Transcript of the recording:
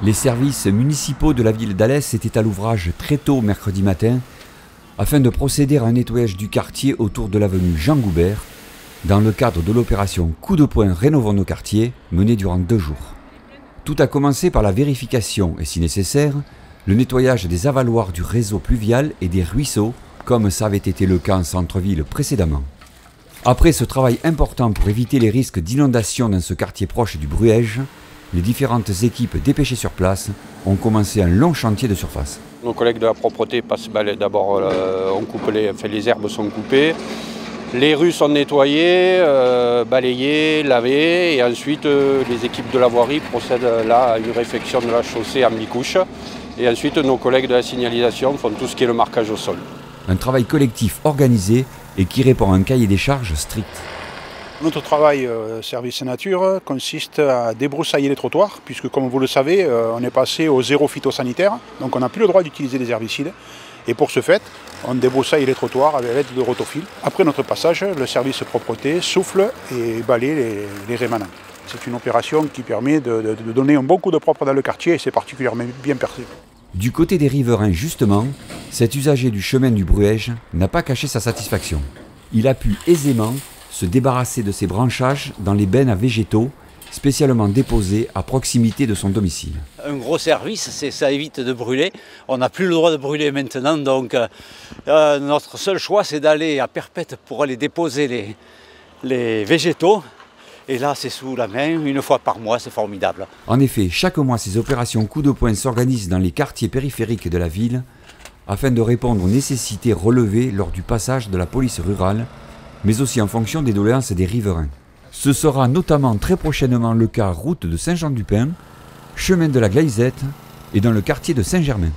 Les services municipaux de la ville d'Alès étaient à l'ouvrage très tôt mercredi matin afin de procéder à un nettoyage du quartier autour de l'avenue Jean Goubert dans le cadre de l'opération Coup de poing Rénovons nos quartiers menée durant 2 jours. Tout a commencé par la vérification et, si nécessaire, le nettoyage des avaloirs du réseau pluvial et des ruisseaux, comme ça avait été le cas en centre-ville précédemment. Après ce travail important pour éviter les risques d'inondation dans ce quartier proche du Bruège, les différentes équipes dépêchées sur place ont commencé un long chantier de surface. Nos collègues de la propreté passent d'abord, les herbes sont coupées, les rues sont nettoyées, balayées, lavées, et ensuite les équipes de la voirie procèdent là à une réfection de la chaussée en mi-couche. Et ensuite nos collègues de la signalisation font tout ce qui est le marquage au sol. Un travail collectif organisé et qui répond à un cahier des charges strict. Notre travail service nature consiste à débroussailler les trottoirs, puisque comme vous le savez, on est passé au zéro phytosanitaire, donc on n'a plus le droit d'utiliser des herbicides. Et pour ce fait, on débroussaille les trottoirs avec l'aide de rotofil. Après notre passage, le service propreté souffle et balaye les rémanents. C'est une opération qui permet de donner un bon coup de propre dans le quartier et c'est particulièrement bien perçu. Du côté des riverains justement, cet usager du chemin du Bruège n'a pas caché sa satisfaction. Il a pu aisément se débarrasser de ses branchages dans les bennes à végétaux spécialement déposés à proximité de son domicile. Un gros service, ça évite de brûler. On n'a plus le droit de brûler maintenant, donc notre seul choix c'est d'aller à Perpète pour aller déposer les végétaux. Et là, c'est sous la main, 1 fois par mois, c'est formidable. En effet, chaque mois, ces opérations coup de poing s'organisent dans les quartiers périphériques de la ville afin de répondre aux nécessités relevées lors du passage de la police rurale, mais aussi en fonction des doléances des riverains. Ce sera notamment très prochainement le cas route de Saint-Jean-du-Pin, chemin de la Glaisette et dans le quartier de Saint-Germain.